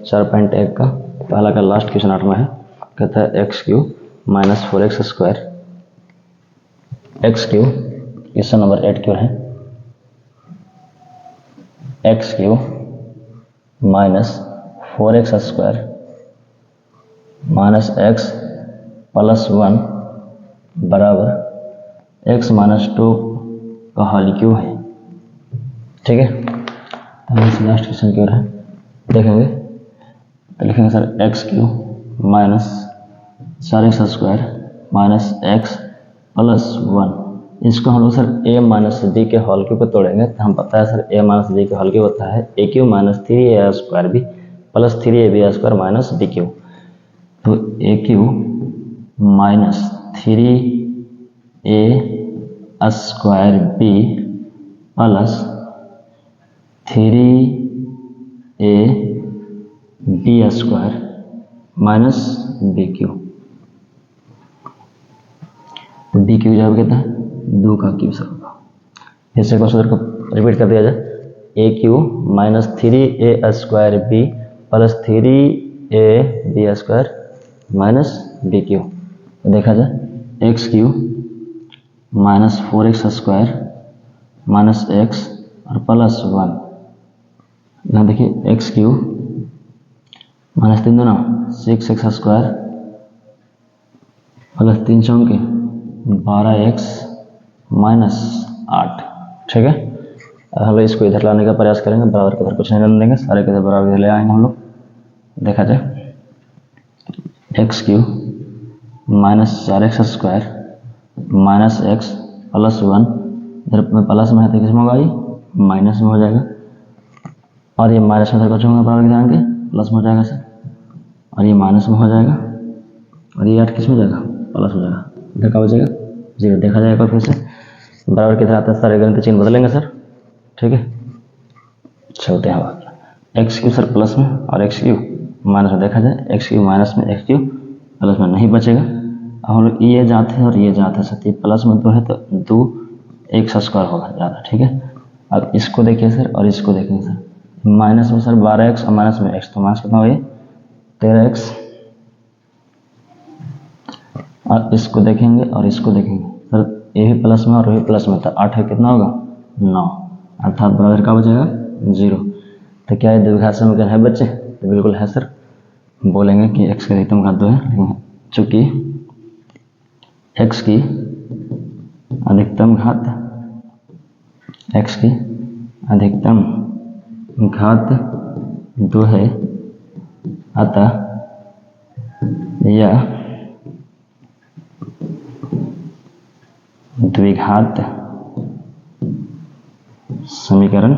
4.1 का पहला का लास्ट क्वेश्चन 8 में है, कहता है x³ minus 4x square, x³ question number 8 क्यों है, x³ minus 4x square minus x plus 1 बराबर x माइनस 2 का हल क्यों है। ठीक है, तो इस लास्ट क्वेश्चन क्यों है देखेंगे, तो लिखेंगे sir x³ minus 4x square minus x plus 1, इसको हम लोग सर a माइनस b के हॉल क्यूब को तोड़ेंगे, तो हम पता है सर a माइनस b के हॉल क्यूब होता है a³ minus 3a square b plus 3ab square minus b³, तो a³ minus 3a square b plus 3ab square minus b³, तो b³ जब कितना है 2 का क्यूब सर होगा। फिर से क्वेश्चन को रिपीट कर दिया जाए, a³ minus 3a square b plus 3ab square minus b³, तो देखा जाए x³ minus 4x square minus x और प्लस 1, यहाँ देखिए x³ माइनस 3 दूना 6x स्क्वायर प्लस 3 चौके 12x माइनस 8। ठीक है, अब हम लोग इसको इधर लाने का प्रयास करेंगे, बराबर के इधर कुछ नहीं लाने देंगे, सारे के इधर बराबर इधर ले आएंगे हम लोग। देखा जाए x³ minus 4x square minus x plus 1, इधर में प्लस में है तो किसमें होगा, ये माइनस में हो जाएगा, और ये माइनस में इधर कुछ होगा बराबर ध्यान के प्लस में हो जाएगा सर, और ये माइनस में हो जाएगा, और ये 8 किस में जाएगा प्लस हो जाएगा, इधर का बचेगा 0। देखा जाएगा फिर से बराबर की तरह आता है, सारे गणित चिन्ह बदलेंगे सर। ठीक है, चलते हैं x³ सर प्लस में और x³ माइनस में। देखा जाए x³ माइनस में x³ प्लस में नहीं बचेगा, अब हम लोग ये जाते हैं और ये जाते हैं सर, प्लस में 2 है तो 2x स्क्वायर होगा ज़्यादा। ठीक है, अब इसको देखिए सर और इसको देखेंगे सर, माइनस में सर 12x और माइनस में x, तो माइनस कितना हो गया 13x, और इसको देखेंगे और इसको देखेंगे सर, ये भी प्लस में और ये प्लस में, तो 8 है कितना होगा 9, अर्थात बराबर का बचेगा 0। तो क्या ये द्विघात समीकरण है बच्चे? तो बिल्कुल है सर, बोलेंगे कि x की अधिकतम घात 2 है, चूँकि x की अधिकतम घात घात 2 है, अतः यह द्विघात समीकरण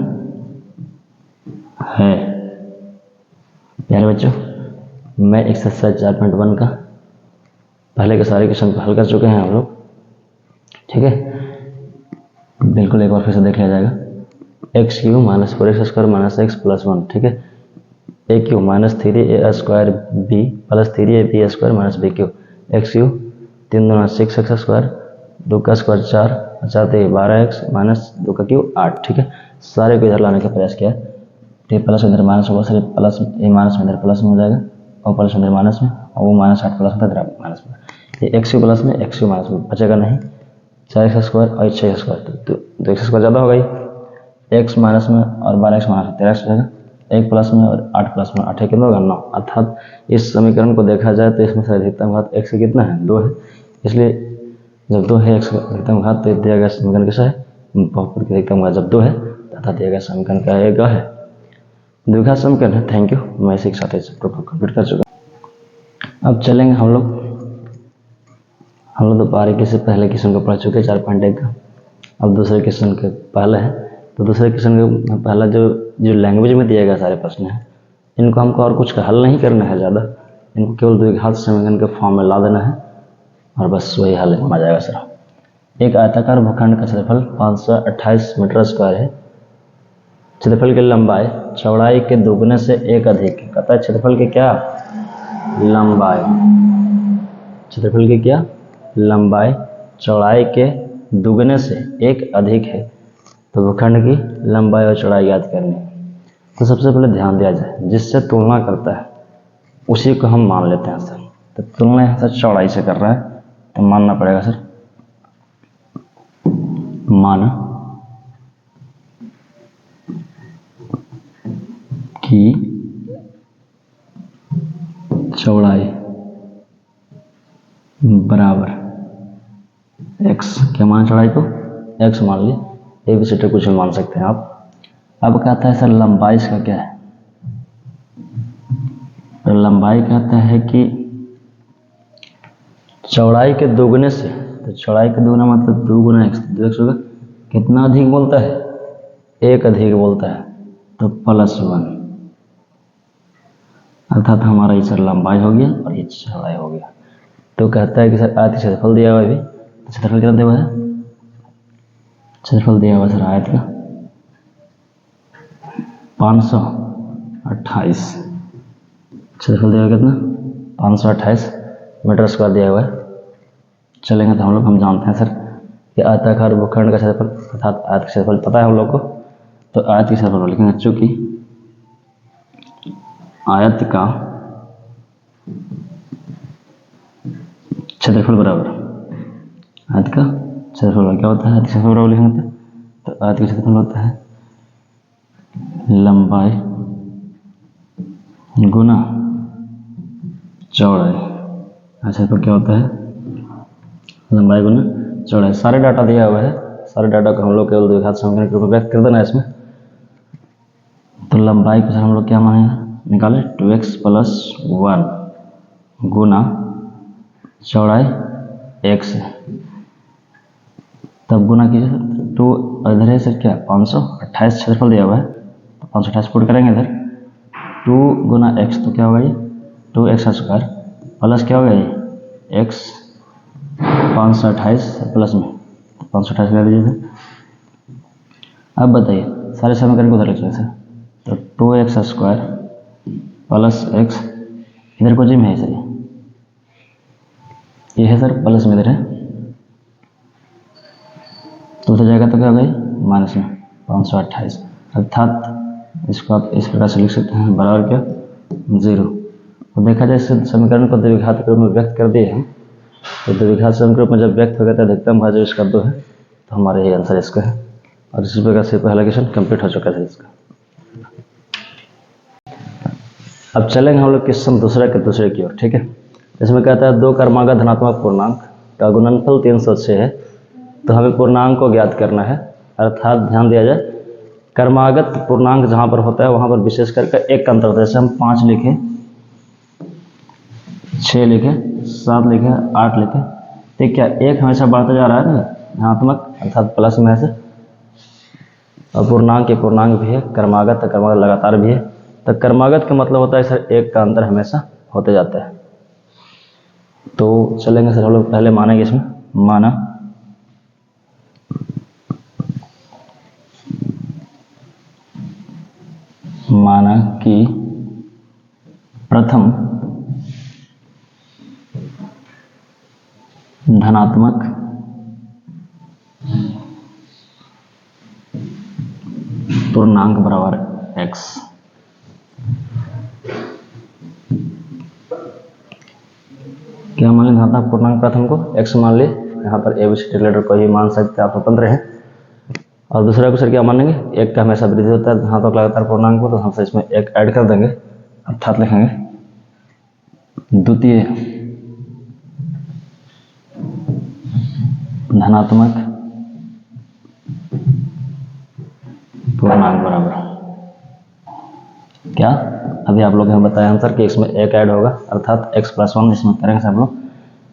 है। प्यारे बच्चों, मैं एक्सरसाइज 4.1 का पहले के सारे क्वेश्चन को हल कर चुके हैं हम लोग। ठीक है, बिल्कुल एक बार फिर से देख लिया जाएगा। x³ minus 4x square minus x plus 1। ठीक है, a³ minus 3a square b plus 3ab square minus b³, x³ 3 दूना 6x स्क्वायर, 2 का स्क्वायर 4, 4 3 12x माइनस 2 का क्यूब 8। ठीक है, सारे को इधर लाने का प्रयास किया, तो प्लस इधर माइनस होगा सर, प्लस ए माइनस में इधर प्लस में हो जाएगा, और प्लस इधर माइनस में, और वो माइनस 8 प्लस में इधर माइनस में, ये x³ प्लस में x³ माइनस में बचेगा नहीं, 4x स्क्वायर और 6x स्क्वायर, तो x स्क्वायर ज़्यादा होगा, ये x माइनस में और 12x माइनस में 13x हो जाएगा, 1 प्लस में और 8 प्लस में 8 कितना होगा 9। अर्थात इस समीकरण को देखा जाए तो इसमें से अधिकतम घात x से कितना है 2 है, इसलिए जब 2 है x का अधिकतम घात तो दिया गया समीकरण कैसा है बहुपद की अधिकतम घात जब 2 है तथा दिया गया समीकरण क्या आएगा है द्विघात समीकरण है। थैंक यू, मैं इसी के साथ इस चैप्टर को कंप्लीट कर चुका। अब चलेंगे हम लोग तो बारीकी से पहले क्वेश्चन को पढ़ चुके 4.1 का। अब दूसरे क्वेश्चन के पहले है तो दूसरे क्वेश्चन का पहला जो लैंग्वेज में दिया गया सारे प्रश्न हैं इनको हमको और कुछ हल नहीं करना है ज़्यादा, इनको केवल द्विघात समीकरण के फॉर्म में ला देना है और बस वही हल माना जाएगा सर। एक आयताकार भूखंड का क्षेत्रफल 528 मीटर स्क्वायर है। क्षेत्रफल की लंबाई चौड़ाई के दोगुने से 1 अधिक है। कहता है क्षेत्रफल की क्या लंबाई, क्षेत्रफल की क्या लंबाई चौड़ाई के दुगने से 1 अधिक है, तो भूखंड की लंबाई और चौड़ाई याद करनी है। तो सबसे पहले ध्यान दिया जाए जिससे तुलना करता है उसी को हम मान लेते हैं सर। तो तुलना यहाँ सर चौड़ाई से कर रहा है तो मानना पड़ेगा सर माना कि चौड़ाई बराबर x, क्या मान चौड़ाई को x मान ली, एबीसीडी कुछ भी मान सकते हैं आप। अब कहता है सर लंबाई इसका क्या है, तो लंबाई कहता है कि चौड़ाई के दोगुने से, तो चौड़ाई के दोगुना मतलब 2 गुना x, 2x होगा कितना अधिक बोलता है 1 अधिक बोलता है तो +1, अर्थात हमारा ये सर लंबाई हो गया और ये चौड़ाई हो गया। तो कहता है कि सर आयत का क्षेत्रफल दिया हुआ है, क्षेत्रफल कितना दिया हुआ है, क्षेत्रफल दिया हुआ है सर आयत का 528, क्षेत्रफल दिया हुआ कितना 528 मीटर स्क्वायर दिया हुआ है। चलेंगे तो हम जानते हैं सर कि आयताकार भूखंड का क्षेत्रफल अर्थात आयत का क्षेत्रफल पता है हम लोग को, तो आयत का क्षेत्रफल लिखेंगे चूंकि आयत का क्षेत्रफल बराबर आयत का क्षेत्रफल क्या होता है, आयत का क्षेत्रफल बराबर लिखेंगे तो आयत का क्षेत्रफल होता है लंबाई गुना चौड़ाई। अच्छा तो क्या होता है लंबाई गुना चौड़ाई। सारे डाटा दिया हुआ है, सारे डाटा को हम लोग केवल द्विघात समीकरण के रूप में व्यक्त कर देना है इसमें। तो लंबाई को सर हम लोग क्या मानेंगे निकाले 2x + 1 गुना चौड़ाई x है, तब गुना कीजिए सर 2 इधर है सर क्या 528 क्षेत्रफल दिया हुआ है तो 528 पुट करेंगे इधर 2 गुना x तो क्या होगा ये 2x² प्लस क्या होगा ये x 528 प्लस में 528 ले लीजिए सर। अब बताइए सारे समीकरण को उधर लिख लीजिए सर, तो 2x² प्लस x इधर को जी में है सर, ये है सर प्लस में इधर है तो उधर जाएगा तो क्या होगा माइनस में 528, अर्थात इसको आप इस प्रकार से लिख सकते हैं बराबर क्या 0। तो देखा जाए इस समीकरण को द्विघात के रूप में व्यक्त कर दिए हैं, तो द्विघात समीकरण में जब व्यक्त हो गया तो अधिकतम भाज्य इसका 2 है, तो हमारे ये आंसर इसका है। और इसी प्रकार से पहला क्वेश्चन कंप्लीट हो चुका है इसका। अब चलेंगे हम लोग क्वेश्चन दूसरे की ओर, ठीक है। इसमें कहता है 2 क्रमागत धनात्मक पूर्णांक का गुणनफल 306 है, तो हमें पूर्णांक को ज्ञात करना है। अर्थात ध्यान दिया जाए क्रमागत पूर्णांक जहाँ पर होता है वहाँ पर विशेष करके एक का अंतर होता है। जैसे हम 5 लिखे, 6 लिखे, 7 लिखे, 8 लिखे, ठीक क्या एक हमेशा बढ़ता जा रहा है ना धनात्मक अर्थात प्लस में से, और पूर्णांक के पूर्णांक भी है, क्रमागत लगातार भी है। तो क्रमागत का मतलब होता है सर एक का अंतर हमेशा होते जाता है। तो चलेंगे सर हम लोग पहले मानेंगे इसमें माना कि प्रथम धनात्मक पूर्णांक बराबर x। क्या मान लें धनात्मक पूर्णांक प्रथम को x मान ले, यहाँ पर एबीसीडी लेटर को ही मान सकते हैं, आप स्वतंत्र हैं। और दूसरा क्वेश्चन क्या मानेंगे, एक का हमेशा वृद्धि होता है धनात्मक तो लगातार पूर्णांक में, तो हम इसमें एक ऐड कर देंगे, अर्थात लिखेंगे द्वितीय धनात्मक पूर्णांक बराबर क्या, अभी आप लोग ने बताया आंसर कि इसमें एक ऐड होगा, अर्थात x+1 इसमें करेंगे सब लोग,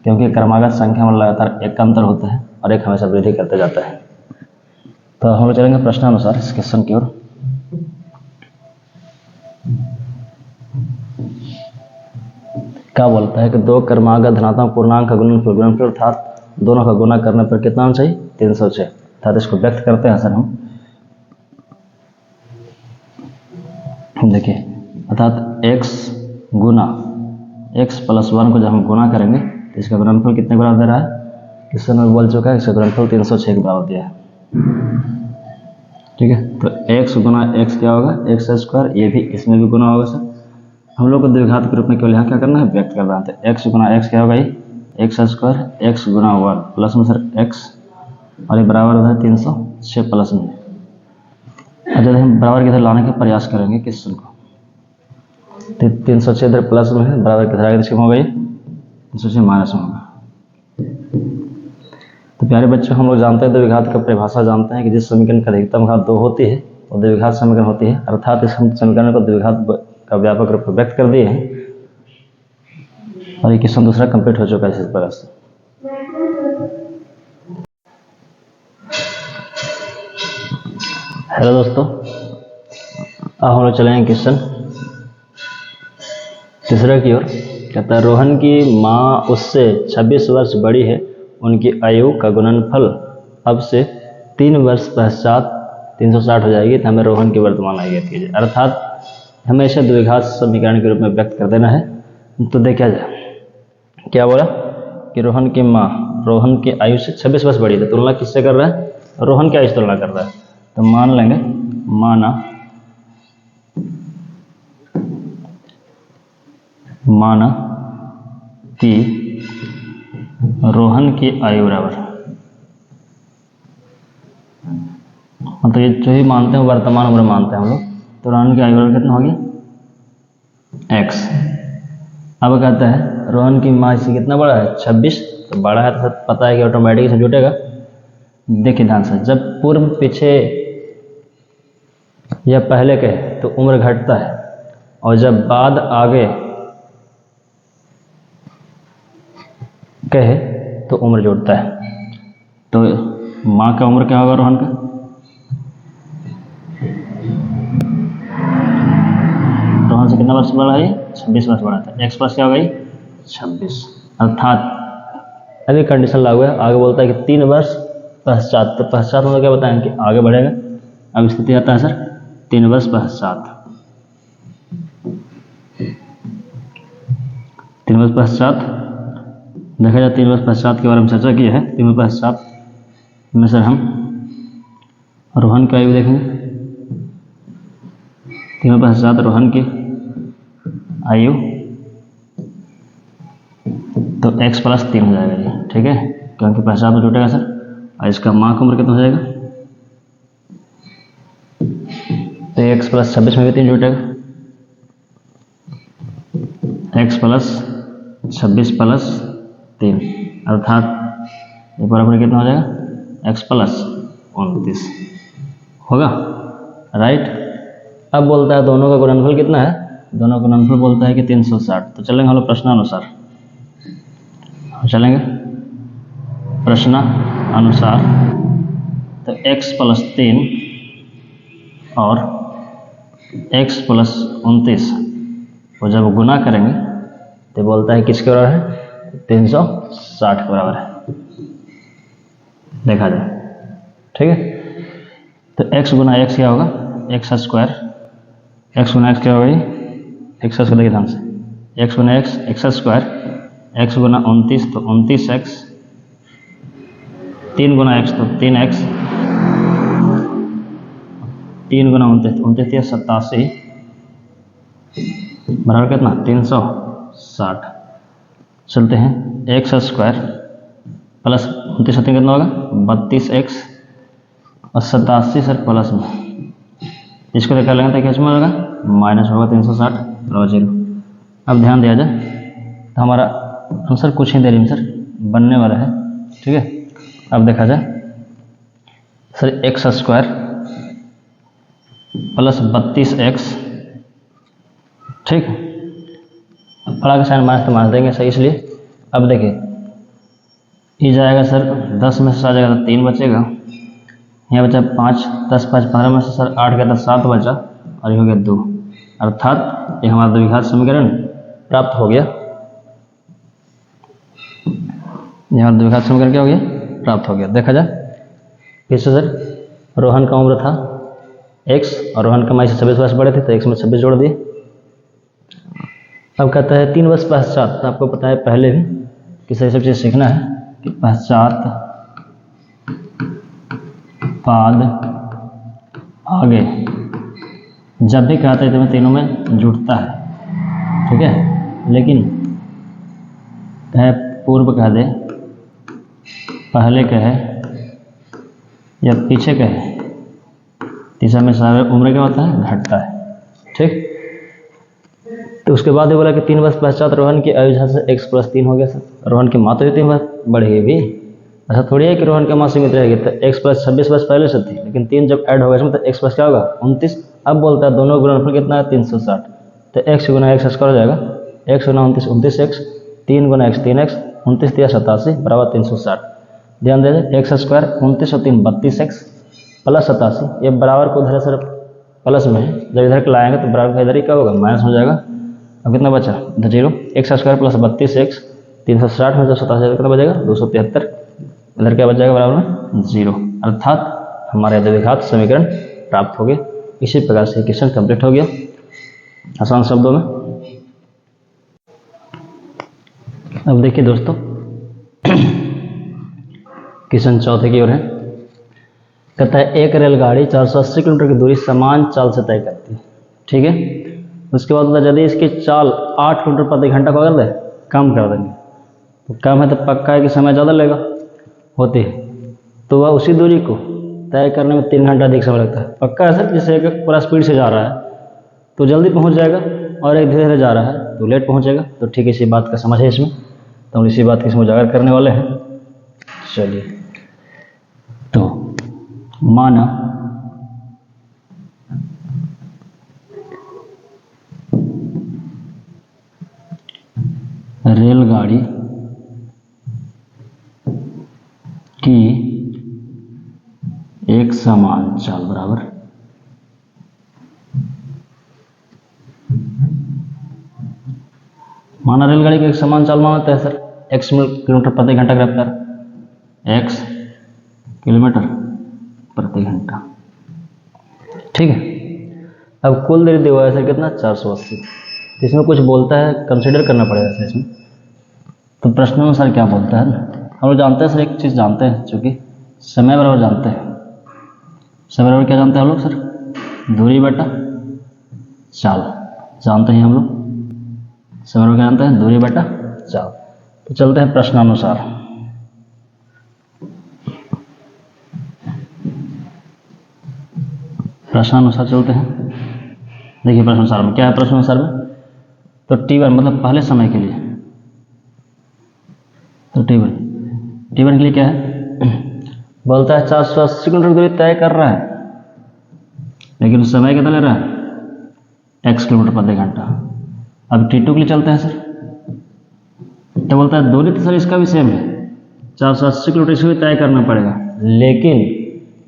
क्योंकि क्रमागत संख्या में लगातार एक का अंतर होता है और एक हमेशा वृद्धि करते जाता है। तो हम लोग चलेंगे प्रश्नानुसार इस क्वेश्चन की ओर। क्या बोलता है कि दो क्रमागत धनात्मक पूर्णांक का गुणनफल अर्थात दोनों का गुणा करने पर कितना होना चाहिए, 306, अर्थात इसको व्यक्त करते हैं सर हम, देखिए अर्थात x गुना x+1 को जब हम गुना करेंगे तो इसका गुणनफल कितने बराबर दे रहा है, क्वेश्चन में बोल चुका है, इसका गुणनफल 306 के बराबर दिया है। ठीक है, तो x गुना x क्या होगा, x², ये भी इसमें भी गुना होगा सर, हम लोग को द्विघात के रूप में केवल यहाँ क्या करना है, व्यक्त करना है। तो x गुना x क्या होगा, ये x², x गुना 1 प्लस में सर x, और ये बराबर होता है 306 प्लस में, और जब हम बराबर किधर लाने का प्रयास करेंगे क्वेश्चन को, 306 इधर प्लस में है, बराबर किधर आएगा, इसमें होगा ये 306 माइनस में होगा। तो प्यारे बच्चों, हम लोग जानते हैं द्विघात का परिभाषा जानते हैं कि जिस समीकरण का अधिकतम घात 2 होती है वो द्विघात समीकरण होती है, अर्थात इस समीकरण को द्विघात का व्यापक रूप में व्यक्त कर दिए हैं, और ये क्वेश्चन दूसरा कंप्लीट हो चुका है इस प्रकार से। हेलो दोस्तों, अब हम लोग चलेंगे क्वेश्चन तीसरा की ओर। कहता है रोहन की माँ उससे 26 वर्ष बड़ी है, उनकी आयु का गुणनफल अब से 3 वर्ष पश्चात 360 हो जाएगी, तो हमें रोहन की वर्तमान आयु ज्ञात कीजिए, अर्थात हमेशा द्विघात समीकरण के रूप में व्यक्त कर देना है। तो देखा जाए क्या बोला कि रोहन की माँ रोहन की आयु से 26 वर्ष बड़ी है, तो तुलना किससे कर रहा है, रोहन की आयु से तुलना कर रहा है, तो मान लेंगे माना कि रोहन की आयु बराबर, मतलब ये जो ही मानते हैं वर्तमान उम्र मानते हैं हम लोग, तो रोहन की आयु बराबर कितना हो गया x। अब कहता है रोहन की माँ से कितना बड़ा है, 26, तो बड़ा है तो पता है कि ऑटोमेटिक से जुटेगा। देखिए ध्यान से, जब पूर्व पीछे या पहले कहे तो उम्र घटता है, और जब बाद आगे कहे तो उम्र जोड़ता है। तो माँ का उम्र क्या होगा रोहन का, रोहन से कितना वर्ष बड़ा है, 26 वर्ष बड़ा था, x प्लस क्या होगा, 26, अर्थात अभी कंडीशन लागू है, आगे बोलता है कि 3 वर्ष पश्चात, तो पश्चात मतलब क्या बताएं कि आगे बढ़ेगा। अब स्थिति आता है सर 3 वर्ष पश्चात, 3 वर्ष पश्चात देखा जाए, 3 वर्ष पश्चात के बारे में चर्चा की है। 3 वर्ष पश्चात में सर हम रोहन की आयु देखेंगे, 3 वर्ष पश्चात रोहन की आयु, तो x प्लस 3 हो जाएगा जी, ठीक है, क्योंकि पश्चात में जुटेगा सर, और इसका माँ का उम्र कितना हो जाएगा, तो x प्लस 26 में भी 3 जुटेगा, x प्लस 26 प्लस 3, अर्थात ये बराबर कितना हो जाएगा, x प्लस 29 होगा, राइट। अब बोलता है दोनों का गुणनफल कितना है, दोनों का गुणनफल बोलता है कि 360। तो चलेंगे हम लोग प्रश्नानुसार, चलेंगे प्रश्नानुसार, तो x प्लस 3 और x प्लस 29 को जब गुना करेंगे तो बोलता है किसके बराबर है, 360 के बराबर है, देखा जाए, ठीक है। तो x गुना x क्या होगा, x², x गुना x क्या होगा, x को देखिए ध्यान से, x गुना x x², x गुना 29 तो 29x, 3 गुना x तो 3x, 3 गुना 29 तो 29 87 बराबर कितना, 360। चलते हैं, x² प्लस 29 कितना होगा, 32x और 87 सर प्लस में, इसको लेकर लेंगे तो क्या होगा, माइनस होगा 360 बराबर 0। अब ध्यान दिया जाए तो हमारा आंसर कुछ ही देरी में सर बनने वाला है। ठीक है, अब देखा जाए sir x square plus 32x, ठीक, बड़ा का साइन माइनस तो माइनस देंगे सही, इसलिए अब देखिए ये जाएगा सर 10 में से आ जाएगा तो 3 बचेगा, यहाँ बचा 5, 10 5 12 में से सर 8 गया तो 7 बचा और ये हो गया 2, अर्थात ये हमारा द्विघात समीकरण प्राप्त हो गया। यहाँ द्विघात समीकरण क्या हो गया, प्राप्त हो गया। देखा जाए फिर से सर, रोहन का उम्र था x और रोहन का माई से 26 वर्ष बड़े थे तो x में 26 जोड़ दिए। अब कहता है 3 वर्ष पश्चात, तो आपको पता है पहले भी कि सही सब चीज़ सीखना है कि पश्चात बाद आगे जब भी कहते हैं तो मैं तीनों में जुड़ता है। ठीक है, लेकिन कहे पूर्व कह दे, पहले कहे या पीछे कहे, तीसरा में सारे उम्र क्या होता है, घटता है। ठीक, तो उसके बाद ये बोला कि 3 वर्ष पश्चात रोहन की आयु से x + 3 हो गया सर। रोहन की माँ तो 3 वर्ष बढ़ेगी भी, ऐसा थोड़ी है कि रोहन की माँ सीमित रहेगी। तो x + 26 वर्ष पहले से थी, लेकिन 3 जब ऐड होगा इसमें तो x प्लस क्या होगा 29। अब बोलता है दोनों गुणनफल कितना है 360, तो x गुना x स्क्वायर हो जाएगा, x गुना 29 29x, 3 गुना x 3x, 29 3 87 बराबर 360। ध्यान दीजिए x स्क्वायर 29 और 3 32x प्लस 87, ये बराबर को उधर सर प्लस में है, जब इधर के लाएंगे तो बराबर का इधर ही क्या होगा, माइनस हो जाएगा। अब कितना बचा, 0, x स्क्वायर प्लस 32x 360 में 87 कितना बचेगा 273, इधर क्या बच जाएगा बराबर में 0, अर्थात हमारे द्विघात समीकरण प्राप्त हो गए। इसी प्रकार से क्वेश्चन कंप्लीट हो गया आसान शब्दों में। अब देखिए दोस्तों क्वेश्चन चौथे की ओर है। कहता है एक रेलगाड़ी 480 किलोमीटर की दूरी समान चाल से तय करती है। ठीक है, उसके बाद यदि इसकी चाल 8 किलोमीटर प्रति घंटा को अगर कम कर देंगे, तो कम है तो पक्का है कि समय ज़्यादा लेगा होती है, तो वह उसी दूरी को तय करने में 3 घंटा अधिक समय लगता है। पक्का है सर, जैसे एक पूरा स्पीड से जा रहा है तो जल्दी पहुंच जाएगा और एक धीरे धीरे जा रहा है तो लेट पहुंचेगा। तो ठीक है, इसी बात का समझ है इसमें, तो हम इसी बात की इसमें उजागर करने वाले हैं। चलिए, तो माना रेलगाड़ी की एक समान चाल बराबर माना रेलगाड़ी की एक समान चाल मानते हैं सर x किलोमीटर प्रति घंटा की रफ्तार, x किलोमीटर प्रति घंटा। ठीक है, अब कुल देरी दिया है सर कितना 480, इसमें कुछ बोलता है, कंसीडर करना पड़ेगा सर इसमें। तो प्रश्नानुसार क्या बोलता है ना, हम लोग जानते हैं सर, एक चीज़ जानते हैं, चूँकि समय बराबर जानते हैं, समय बराबर क्या जानते हैं हम लोग सर, दूरी बटा चाल जानते हैं हम लोग, समय बराबर क्या जानते हैं, दूरी बटा चाल। तो चलते हैं प्रश्नानुसार। प्रश्नानुसार चलते हैं। देखिए प्रश्नानुसार में क्या है, प्रश्नानुसार में तो t1 मतलब पहले समय के लिए, तो t1 के लिए क्या है, बोलता है 480 किलोमीटर दूरी तय कर रहा है, लेकिन समय कितना ले रहा है x किलोमीटर प्रति घंटा। अब t2 के लिए चलते हैं सर, तो बोलता है दूरी तो सर इसका भी सेम है, 480 किलोमीटर इसको भी तय करना पड़ेगा, लेकिन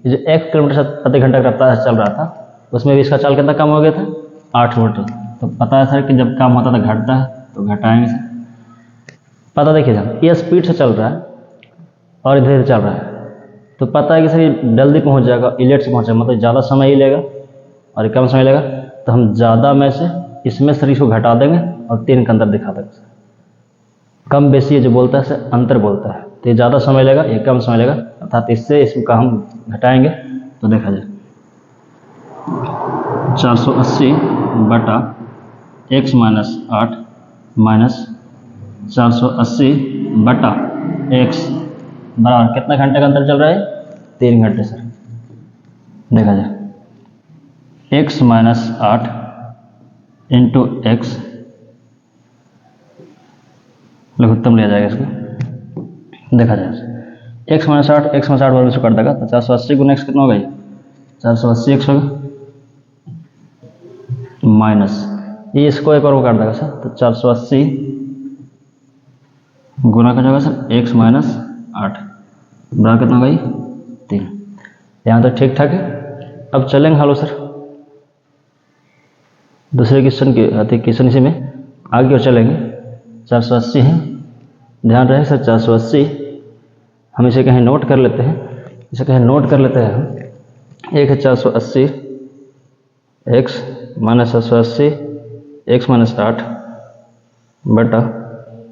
जो 1 किलोमीटर प्रति घंटा का रफ्तार चल रहा था उसमें भी इसका चाल कितना कम हो गया था 8 किलोमीटर। तो पता है सर कि जब कम होता तो घटता है, तो घटाएंगे सर। पता देखिए सर, ये स्पीड से चल रहा है और धीरे धीरे चल रहा है, तो पता है कि सर ये जल्दी पहुंच जाएगा, ये लेट से पहुंचेगा, मतलब ज़्यादा समय ही लेगा और कम समय लेगा। तो हम ज़्यादा में से इसमें सर इसको घटा देंगे और 3 के अंदर दिखा देंगे सर। कम बेसी ये जो बोलता है सर अंतर बोलता है, तो ये ज़्यादा समय लेगा, ये कम समय लेगा, अर्थात इससे इसका हम घटाएंगे। तो देखा जाए 480 बटा x माइनस 8 माइनस 480 बटा x बराबर कितना घंटे का अंतर चल रहा है, 3 घंटे सर। देखा जाए x माइनस 8 इंटू एक्स, लघुत्तम लिया जाएगा इसको। देखा जाए x माइनस 8 वर्ग से कट देगा तो 480 गुना x कितना होगा ये 480 x होगा, माइनस ये इसको एक और वो काट देगा सर, तो 480 गुना का जाएगा सर x माइनस 8 बराबर कितना होगा ये 3। यहाँ तक ठीक ठाक है। अब चलेंगे हलो सर दूसरे क्वेश्चन इसी में आगे और चलेंगे। 480 है, ध्यान रहे सर 480 हम इसे कहीं नोट कर लेते हैं, इसे कहीं नोट कर लेते हैं हम। एक है 480 x माइनस 480 x माइनस 8 बटा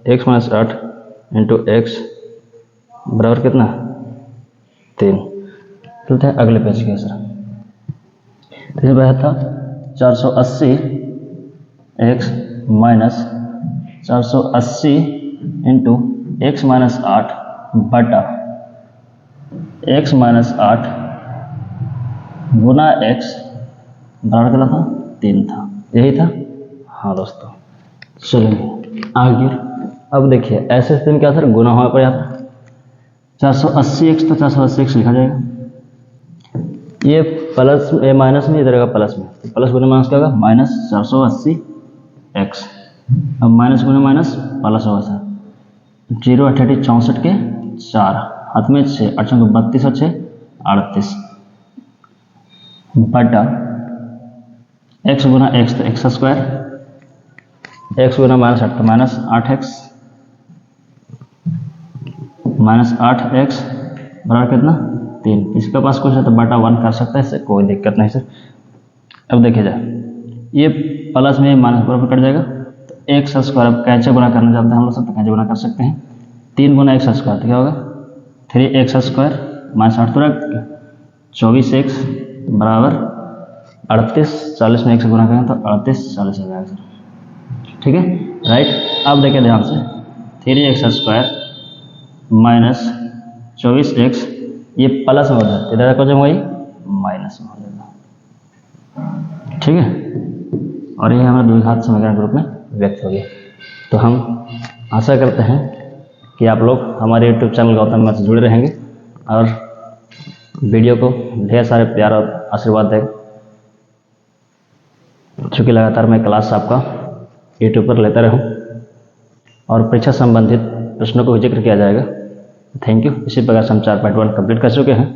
x माइनस 8 इंटू एक्स बराबर कितना 3। चलते हैं अगले पेज के सर। तो ये वह था 480 x minus 480 into x minus 8 बटा x माइनस 8 गुना x बराबर कितना था 3 था, यही था। हाँ दोस्तों चलिए आगे। अब देखिए ऐसे स्थिति में क्या सर गुना होने पर यहाँ पर 480x तो 480x लिखा जाएगा, ये प्लस ये माइनस में इधर रहेगा प्लस में, तो प्लस गुना माइनस क्या होगा माइनस 480x। अब माइनस गुना माइनस प्लस होगा सर 0 8 64 के 4 हाथ में 6 8 32 और 6 38 बटा x गुना x तो x स्क्वायर, x गुना माइनस 8 तो माइनस 8x माइनस 8x बराबर कितना 3। इसके पास कुछ है तो बटा 1 कर सकता है, इससे कोई दिक्कत नहीं सर। अब देखिए जाए ये प्लस में माइनस बराबर कट जाएगा तो एक्स स्क्वायर। अब कैसे गुना करना चाहते हैं हम लोग सब तो कैसे गुना कर सकते हैं 3 गुना एक्स स्क्वायर तो क्या होगा 3x स्क्वायर माइनस 8 तो रख 24x बराबर 38, 40 में 1 से गुना करें तो 38 40 हो जाएगा सर, ठीक है राइट। अब देखिए ध्यान से 3x स्क्वायर माइनस 24x ये प्लस में हो जाए इधर को जब वही माइनस में हो जाएगा, ठीक है। और ये हमारा द्विघात समीकरण के रूप में व्यक्त हो गया। तो हम आशा करते हैं कि आप लोग हमारे यूट्यूब चैनल गौतम मैथ से जुड़े रहेंगे और वीडियो को ढेर सारे प्यार और आशीर्वाद दें। चूँकि लगातार मैं क्लास आपका यूट्यूब पर लेता रहूं और परीक्षा संबंधित प्रश्नों को जिक्र किया जाएगा। Thank you. इसी प्रकार से हम 4.1 कंप्लीट कर चुके हैं।